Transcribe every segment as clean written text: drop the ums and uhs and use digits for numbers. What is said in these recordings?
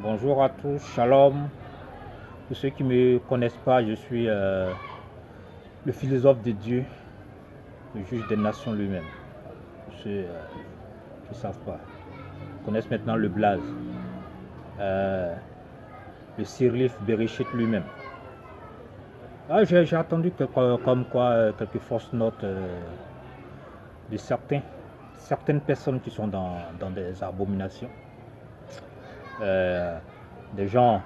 Bonjour à tous, shalom. Pour ceux qui ne me connaissent pas, je suis le philosophe de Dieu, le juge des nations lui-même. Pour ceux qui ne savent pas, connaissent maintenant le blaze, le Sirlif Bereshit lui-même. J'ai entendu quelques fausses notes de certaines personnes qui sont dans des abominations. Des gens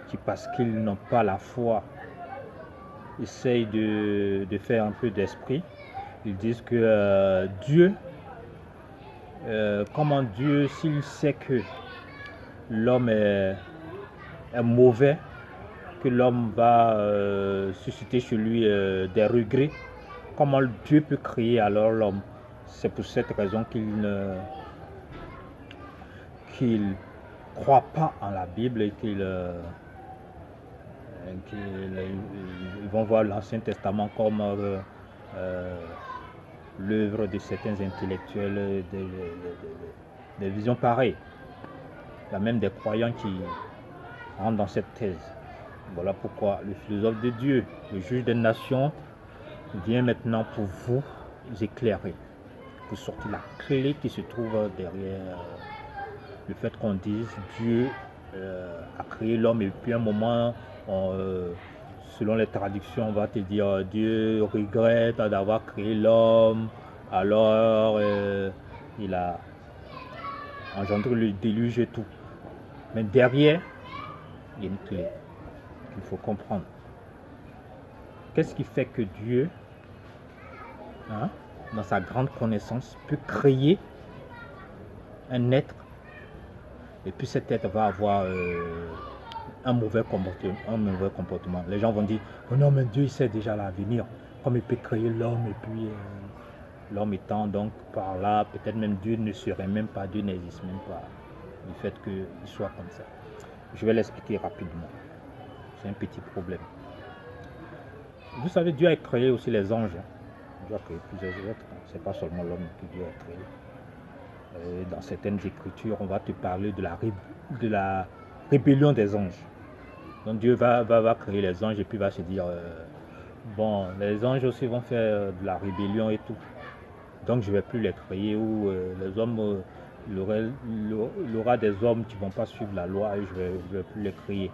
qui, parce qu'ils n'ont pas la foi, essayent de faire un peu d'esprit. Ils disent que Dieu, comment Dieu, s'il sait que l'homme est mauvais, que l'homme va susciter chez lui des regrets, comment Dieu peut créer alors l'homme? C'est pour cette raison qu'il ne croit pas en la Bible et qu'ils vont voir l'Ancien Testament comme l'œuvre de certains intellectuels, des visions pareilles. Il y a même des croyants qui rentrent dans cette thèse. Voilà pourquoi le philosophe de Dieu, le juge des nations, vient maintenant pour vous éclairer, pour sortir la clé qui se trouve derrière le fait qu'on dise Dieu a créé l'homme et puis à un moment, selon les traductions, on va te dire Dieu regrette d'avoir créé l'homme, alors il a engendré le déluge et tout. Mais derrière, il y a une clé qu'il faut comprendre. Qu'est-ce qui fait que Dieu, dans sa grande connaissance, peut créer un être et puis cet être va avoir un mauvais comportement. Les gens vont dire, oh non, mais Dieu il sait déjà l'avenir, comme il peut créer l'homme et puis l'homme étant donc par là, peut-être même Dieu ne serait même pas, Dieu n'existe même pas, du fait qu'il soit comme ça. Je vais l'expliquer rapidement. C'est un petit problème. Vous savez, Dieu a créé aussi les anges. Dieu a créé plusieurs êtres. C'est pas seulement l'homme que Dieu a créé. Dans certaines écritures, on va te parler de la rébellion des anges. Donc Dieu va créer les anges et puis va se dire, bon, les anges aussi vont faire de la rébellion et tout. Donc je ne vais plus les créer ou les hommes, il y aura des hommes qui ne vont pas suivre la loi et je ne vais plus les créer.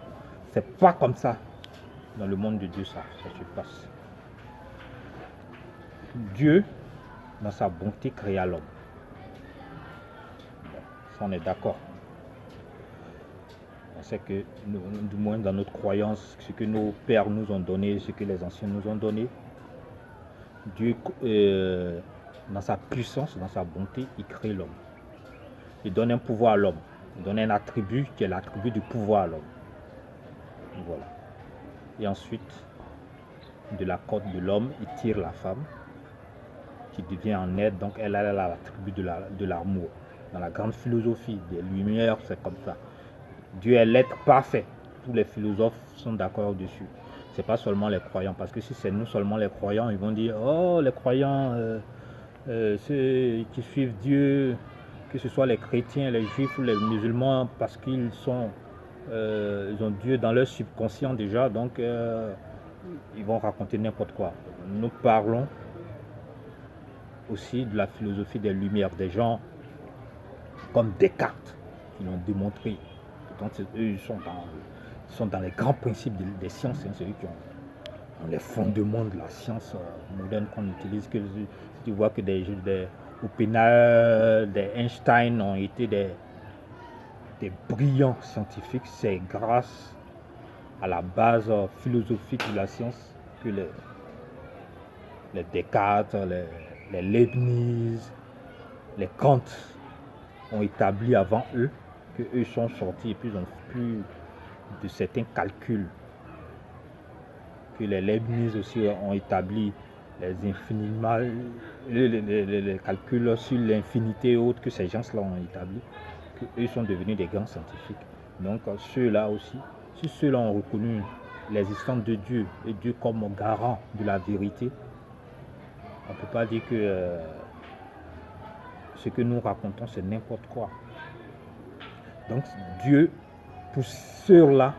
C'est pas comme ça. Dans le monde de Dieu, ça se passe. Dieu, dans sa bonté, créa l'homme. On est d'accord. On sait que, du moins dans notre croyance, ce que nos pères nous ont donné, ce que les anciens nous ont donné, Dieu, dans sa puissance, dans sa bonté, il crée l'homme. Il donne un pouvoir à l'homme. Il donne un attribut qui est l'attribut du pouvoir à l'homme. Voilà. Et ensuite, de la côte de l'homme, il tire la femme, qui devient en aide. Donc elle a l'attribut de l'amour. Dans la grande philosophie des Lumières, c'est comme ça. Dieu est l'être parfait. Tous les philosophes sont d'accord dessus. C'est pas seulement les croyants, parce que si c'est nous seulement les croyants, ils vont dire oh les croyants, ceux qui suivent Dieu, que ce soit les chrétiens, les juifs ou les musulmans, parce qu'ils ils ont Dieu dans leur subconscient déjà, donc ils vont raconter n'importe quoi. Nous parlons aussi de la philosophie des Lumières, des gens comme Descartes qui l'ont démontré. Donc eux, ils sont dans les grands principes des sciences, hein, celui qui ont les fondements de la science moderne qu'on utilise. Que tu vois que des Oppenheimer, des Einstein ont été des brillants scientifiques, c'est grâce à la base philosophique de la science que les Descartes, les Leibniz, les Kant ont établi avant eux, que eux sont sortis et puis ils ont plus de certains calculs que les Leibniz aussi ont établi, les calculs sur l'infinité et autres que ces gens-là ont établi, que eux sont devenus des grands scientifiques. Donc ceux-là aussi, si ceux-là ont reconnu l'existence de Dieu et Dieu comme garant de la vérité, on ne peut pas dire que ce que nous racontons c'est n'importe quoi. Donc Dieu, pour ceux-là,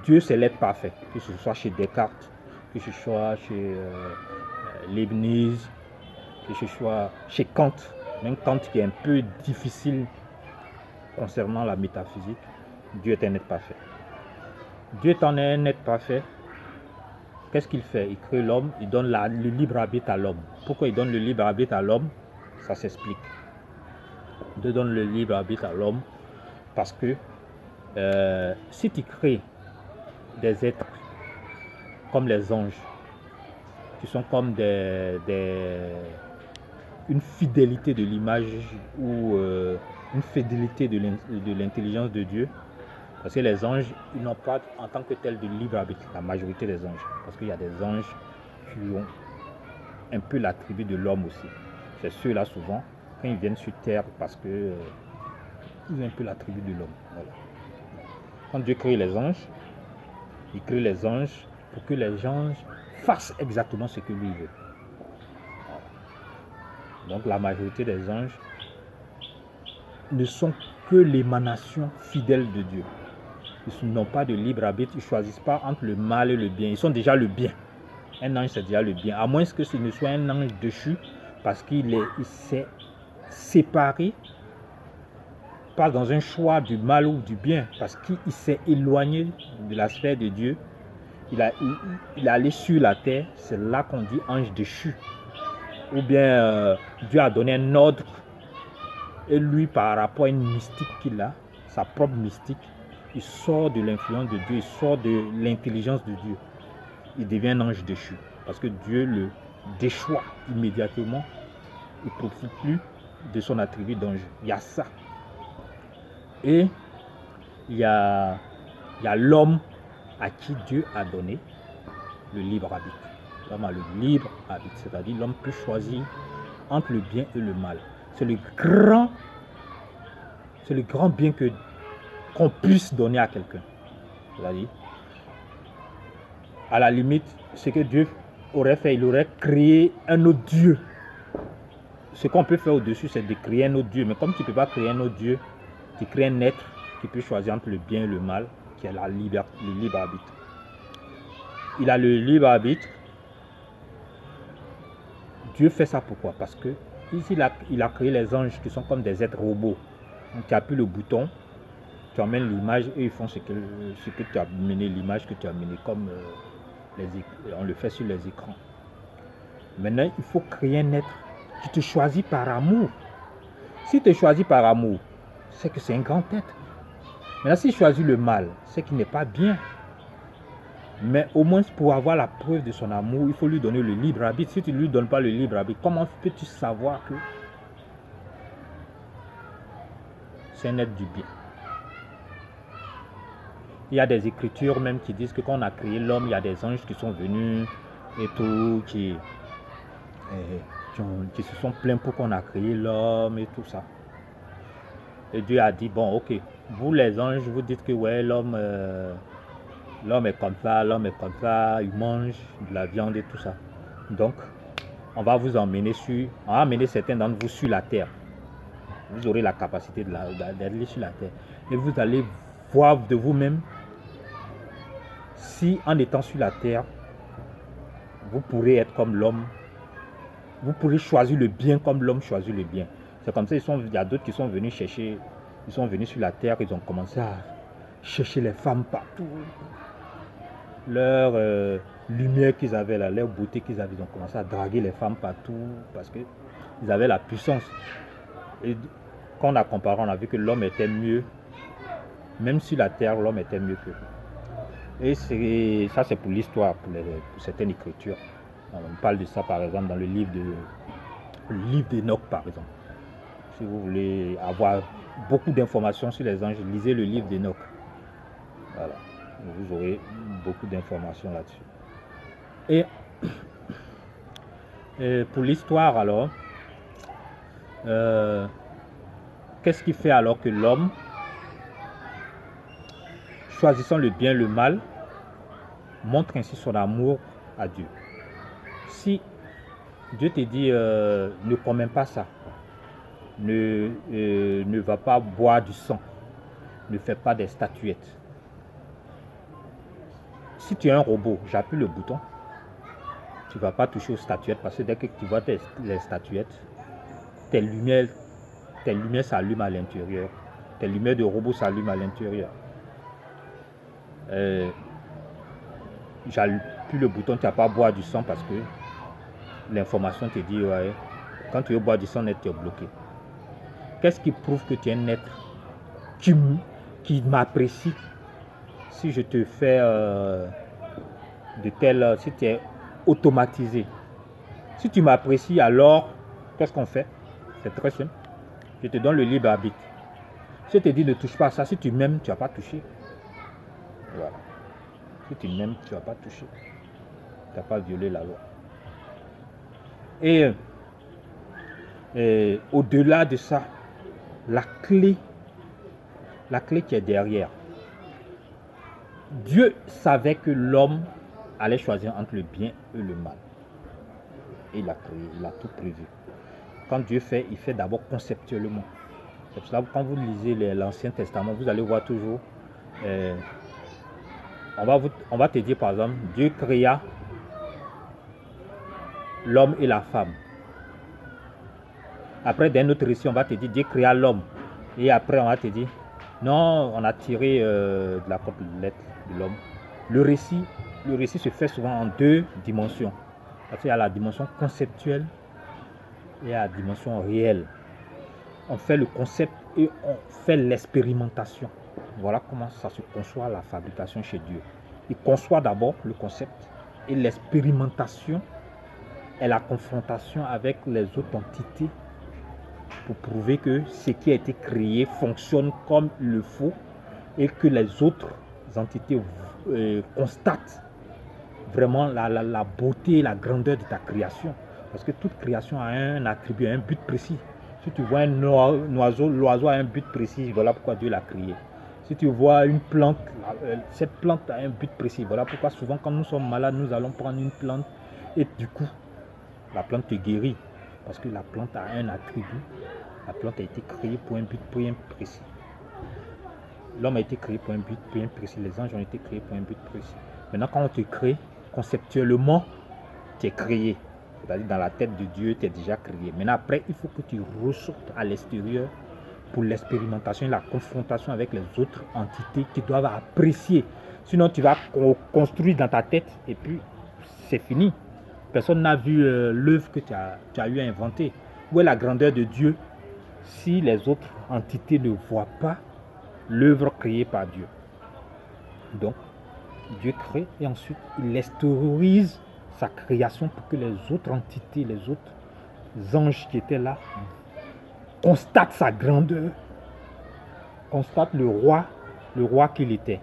Dieu c'est l'être parfait, que ce soit chez Descartes, que ce soit chez Leibniz, que ce soit chez Kant, même Kant qui est un peu difficile concernant la métaphysique. Dieu est un être parfait. Dieu étant un être parfait, qu'est-ce qu'il fait? Il crée l'homme, il donne le libre arbitre à l'homme. Pourquoi il donne le libre arbitre à l'homme? Ça s'explique. Dieu donne le libre arbitre à l'homme parce que si tu crées des êtres comme les anges, qui sont comme une fidélité de l'image ou une fidélité de l'intelligence de Dieu, parce que les anges, ils n'ont pas en tant que tel de libre arbitre, la majorité des anges, parce qu'il y a des anges qui ont un peu l'attribut de l'homme aussi. C'est ceux-là souvent, quand ils viennent sur terre, parce que ils ont un peu l'attribut de l'homme. Voilà. Quand Dieu crée les anges, il crée les anges pour que les anges fassent exactement ce que lui veut. Donc la majorité des anges ne sont que l'émanation fidèle de Dieu. Ils n'ont pas de libre arbitre, ils ne choisissent pas entre le mal et le bien. Ils sont déjà le bien. Un ange, c'est déjà le bien. À moins que ce ne soit un ange déchu, parce qu'il s'est séparé, pas dans un choix du mal ou du bien, parce qu'il s'est éloigné de la sphère de Dieu. Il est allé sur la terre, c'est là qu'on dit ange déchu. Ou bien Dieu a donné un ordre, et lui, par rapport à une mystique qu'il a, sa propre mystique, il sort de l'influence de Dieu, il sort de l'intelligence de Dieu. Il devient un ange déchu. Parce que Dieu le déchoit immédiatement. Il ne profite plus de son attribut d'ange. Il y a ça. Et il y a l'homme à qui Dieu a donné le libre arbitre. L'homme a le libre arbitre, c'est-à-dire l'homme peut choisir entre le bien et le mal. C'est le grand bien qu'on puisse donner à quelqu'un. C'est-à-dire, à la limite, ce que Dieu aurait fait, il aurait créé un autre Dieu. Ce qu'on peut faire au-dessus, c'est de créer un autre Dieu. Mais comme tu ne peux pas créer un autre Dieu, tu crées un être qui peut choisir entre le bien et le mal, qui a le libre arbitre. Il a le libre arbitre. Dieu fait ça pourquoi? Parce que ici, il a créé les anges qui sont comme des êtres robots. Donc, tu appuies le bouton, tu emmènes l'image et ils font ce que tu as mené, l'image que tu as menée, comme on le fait sur les écrans. Maintenant, il faut créer un être qui te choisit par amour. Si tu choisis par amour, c'est que c'est un grand être. Maintenant, s'il choisit le mal, c'est qu'il n'est pas bien. Mais au moins, pour avoir la preuve de son amour, il faut lui donner le libre arbitre. Si tu ne lui donnes pas le libre arbitre, comment peux-tu savoir que c'est un être du bien? Il y a des écritures même qui disent que quand on a créé l'homme, il y a des anges qui sont venus et tout, qui se sont plaints pour qu'on a créé l'homme et tout ça. Et Dieu a dit, bon, ok, vous les anges, vous dites que ouais, l'homme est comme ça, il mange de la viande et tout ça. Donc, on va emmener certains d'entre vous sur la terre. Vous aurez la capacité d'aller sur la terre. Et vous allez voir de vous-même si en étant sur la terre, vous pourrez être comme l'homme. Vous pourrez choisir le bien comme l'homme choisit le bien. C'est comme ça, il y a d'autres qui sont venus chercher, ils sont venus sur la terre, ils ont commencé à chercher les femmes partout. Leur lumière qu'ils avaient là, leur beauté qu'ils avaient, ils ont commencé à draguer les femmes partout parce qu'ils avaient la puissance. Et quand on a comparé, on a vu que l'homme était mieux, même sur la terre, l'homme était mieux que eux. Et ça, c'est pour l'histoire, pour certaines écritures. On parle de ça, par exemple, dans le livre d'Enoch, par exemple. Si vous voulez avoir beaucoup d'informations sur les anges, lisez le livre d'Enoch. Voilà. Vous aurez beaucoup d'informations là-dessus. Et pour l'histoire, alors, qu'est-ce qui fait alors que l'homme, choisissant le bien et le mal, montre ainsi son amour à Dieu? Si Dieu te dit ne commets pas ça, ne va pas boire du sang, ne fais pas des statuettes. Si tu es un robot, j'appuie le bouton, tu ne vas pas toucher aux statuettes parce que dès que tu vois les statuettes, tes lumières s'allument à l'intérieur. Tes lumières de robot s'allument à l'intérieur. J'appuie le bouton, tu n'as pas à boire du sang parce que l'information te dit, ouais, quand tu veux boire du sang, tu es bloqué. Qu'est-ce qui prouve que tu es un être qui m'apprécie si je te fais si tu es automatisé? Si tu m'apprécies, alors, qu'est-ce qu'on fait? C'est très simple. Je te donne le libre arbitre. Si je te dis ne touche pas à ça, si tu m'aimes, tu ne vas pas toucher. Voilà. Si tu m'aimes, tu ne vas pas toucher. Tu n'as pas violé la loi. Et au-delà de ça, la clé qui est derrière, Dieu savait que l'homme allait choisir entre le bien et le mal. Et il a créé, il a tout prévu. Quand Dieu fait, il fait d'abord conceptuellement. C'est pour ça que quand vous lisez l'Ancien Testament, vous allez voir toujours, on va te dire par exemple, Dieu créa l'homme et la femme. Après, d'un autre récit, on va te dire, Dieu créa l'homme. Et après, on va te dire, non, on a tiré de la côtelette de l'homme. Le récit se fait souvent en deux dimensions. Parce qu'il y a la dimension conceptuelle et la dimension réelle. On fait le concept et on fait l'expérimentation. Voilà comment ça se conçoit la fabrication chez Dieu. Il conçoit d'abord le concept et l'expérimentation est la confrontation avec les autres entités pour prouver que ce qui a été créé fonctionne comme il le faut et que les autres entités constatent vraiment la beauté et la grandeur de ta création. Parce que toute création a un attribut, un but précis. Si tu vois un oiseau, l'oiseau a un but précis, voilà pourquoi Dieu l'a créé. Si tu vois une plante, cette plante a un but précis. Voilà pourquoi souvent quand nous sommes malades, nous allons prendre une plante et du coup, la plante te guérit. Parce que la plante a un attribut. La plante a été créée pour un but bien précis. L'homme a été créé pour un but bien précis. Les anges ont été créés pour un but précis. Maintenant, quand on te crée, conceptuellement, tu es créé. C'est-à-dire dans la tête de Dieu, tu es déjà créé. Maintenant, après, il faut que tu ressortes à l'extérieur pour l'expérimentation et la confrontation avec les autres entités qui doivent apprécier. Sinon, tu vas construire dans ta tête et puis c'est fini. Personne n'a vu l'œuvre que tu as eu à inventer. Où est la grandeur de Dieu si les autres entités ne voient pas l'œuvre créée par Dieu? Donc, Dieu crée et ensuite il extériorise sa création pour que les autres entités, les autres anges qui étaient là, constatent sa grandeur, constatent le roi qu'il était.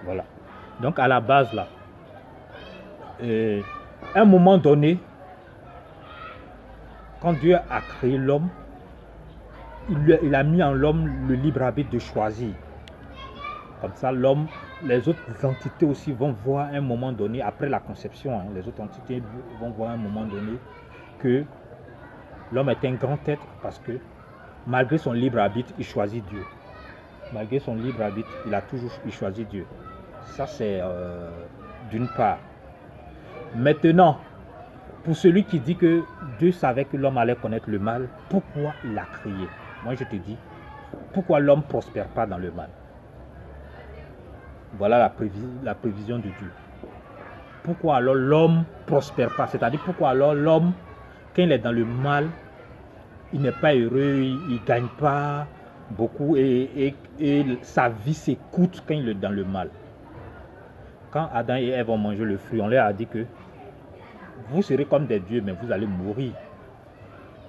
Voilà. Donc à la base là, à un moment donné, quand Dieu a créé l'homme, il a mis en l'homme le libre arbitre de choisir. Comme ça, l'homme, les autres entités aussi vont voir à un moment donné, après la conception, les autres entités vont voir à un moment donné que l'homme est un grand être parce que malgré son libre arbitre, il choisit Dieu. Malgré son libre arbitre, il choisit Dieu. Ça, c'est d'une part. Maintenant, pour celui qui dit que Dieu savait que l'homme allait connaître le mal, pourquoi il l'a créé? Moi, je te dis, pourquoi l'homme ne prospère pas dans le mal? Voilà la prévision de Dieu. Pourquoi alors l'homme ne prospère pas? C'est-à-dire pourquoi alors l'homme, quand il est dans le mal, il n'est pas heureux, il ne gagne pas beaucoup et sa vie s'écoute quand il est dans le mal. Quand Adam et Ève ont mangé le fruit, on leur a dit que vous serez comme des dieux, mais vous allez mourir.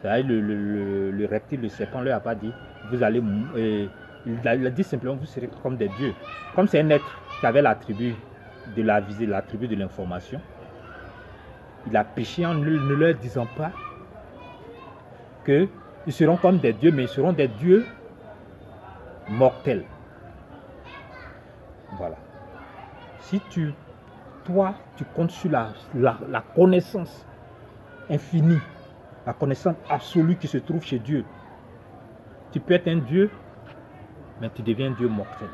C'est-à-dire le reptile, le serpent, ne leur a pas dit, vous allez mourir. Il a dit simplement, vous serez comme des dieux. Comme c'est un être qui avait l'attribut de la visée, l'attribut de l'information, il a péché en ne leur disant pas qu'ils seront comme des dieux, mais ils seront des dieux mortels. Voilà. Si toi, tu comptes sur la connaissance infinie, la connaissance absolue qui se trouve chez Dieu, Tu peux être un Dieu, mais tu deviens un Dieu mortel.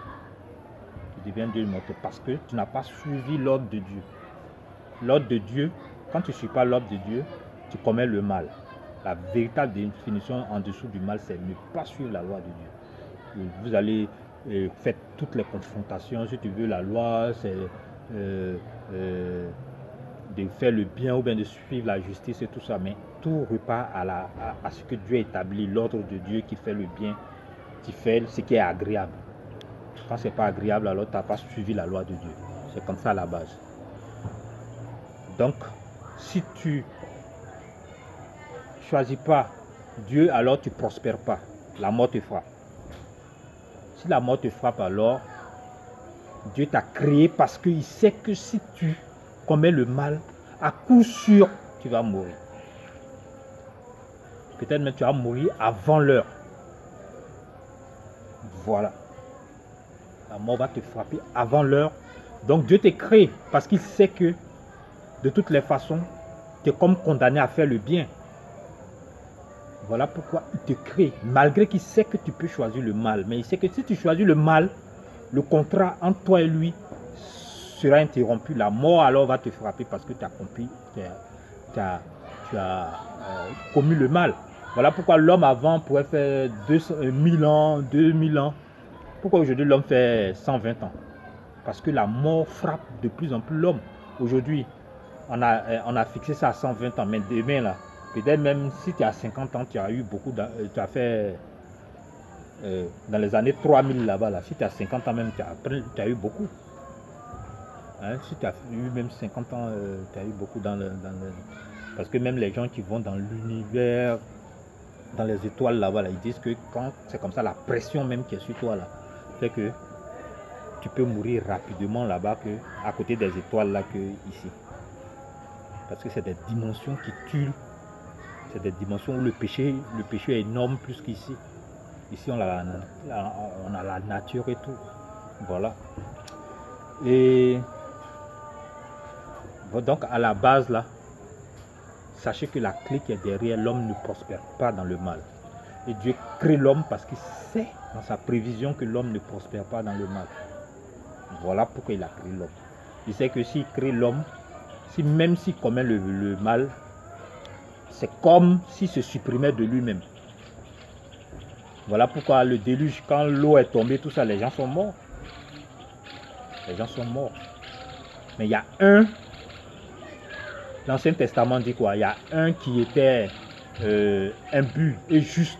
Tu deviens un Dieu mortel parce que tu n'as pas suivi l'ordre de Dieu. L'ordre de Dieu, quand tu ne suis pas l'ordre de Dieu, tu commets le mal. La véritable définition en dessous du mal, c'est ne pas suivre la loi de Dieu. Vous allez faire toutes les confrontations, si tu veux, la loi, c'est de faire le bien ou bien de suivre la justice et tout ça, mais tout repart à ce que Dieu a établi, l'ordre de Dieu qui fait le bien, qui fait ce qui est agréable. Quand ce n'est pas agréable, alors tu n'as pas suivi la loi de Dieu. C'est comme ça à la base. Donc, si tu ne choisis pas Dieu, alors tu ne prospères pas. La mort te frappe. Si la mort te frappe, alors Dieu t'a créé parce qu'il sait que si tu commets le mal, à coup sûr, tu vas mourir. Peut-être même tu vas mourir avant l'heure. Voilà. La mort va te frapper avant l'heure. Donc Dieu t'a créé parce qu'il sait que de toutes les façons, tu es comme condamné à faire le bien. Voilà pourquoi il te crée, malgré qu'il sait que tu peux choisir le mal. Mais il sait que si tu choisis le mal, le contrat entre toi et lui sera interrompu. La mort alors va te frapper parce que tu as compris, tu as commis le mal. Voilà pourquoi l'homme avant pourrait faire 1000 ans, 2000 ans. Pourquoi aujourd'hui l'homme fait 120 ans? Parce que la mort frappe de plus en plus l'homme. Aujourd'hui, on a fixé ça à 120 ans, mais demain là, peut-être même si tu as 50 ans, tu as eu beaucoup, tu as fait dans les années 3000 là-bas, là, si tu as 50 ans même, tu as eu beaucoup. Hein, si tu as eu même 50 ans, tu as eu beaucoup parce que même les gens qui vont dans l'univers, dans les étoiles là-bas, là, ils disent que quand c'est comme ça, la pression même qui est sur toi là, fait que tu peux mourir rapidement là-bas à côté des étoiles là que ici. Parce que c'est des dimensions qui tuent. C'est des dimensions où le péché est énorme plus qu'ici. Ici, on a la nature et tout. Voilà. Et donc, à la base, là, sachez que la clé qui est derrière l'homme ne prospère pas dans le mal. Et Dieu crée l'homme parce qu'il sait dans sa prévision que l'homme ne prospère pas dans le mal. Voilà pourquoi il a créé l'homme. Il sait que s'il crée l'homme, même s'il commet le mal, c'est comme s'il se supprimait de lui-même. Voilà pourquoi le déluge, quand l'eau est tombée, tout ça, les gens sont morts. Les gens sont morts. Mais il y a l'Ancien Testament dit quoi? Il y a un qui était imbu et juste,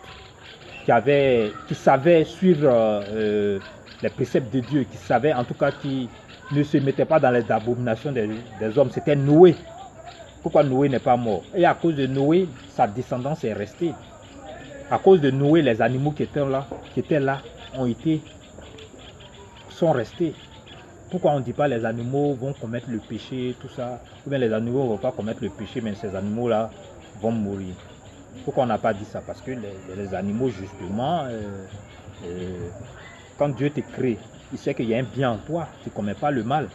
qui savait suivre les préceptes de Dieu, qui savait en tout cas qui ne se mettait pas dans les abominations des hommes. C'était Noé. Pourquoi Noé n'est pas mort? Et à cause de Noé, sa descendance est restée. À cause de Noé, les animaux qui étaient là sont restés. Pourquoi on ne dit pas les animaux vont commettre le péché, tout ça? Ou bien les animaux ne vont pas commettre le péché, mais ces animaux-là vont mourir. Pourquoi on n'a pas dit ça? Parce que les animaux, justement, quand Dieu te crée, il sait qu'il y a un bien en toi, tu ne commets pas le mal.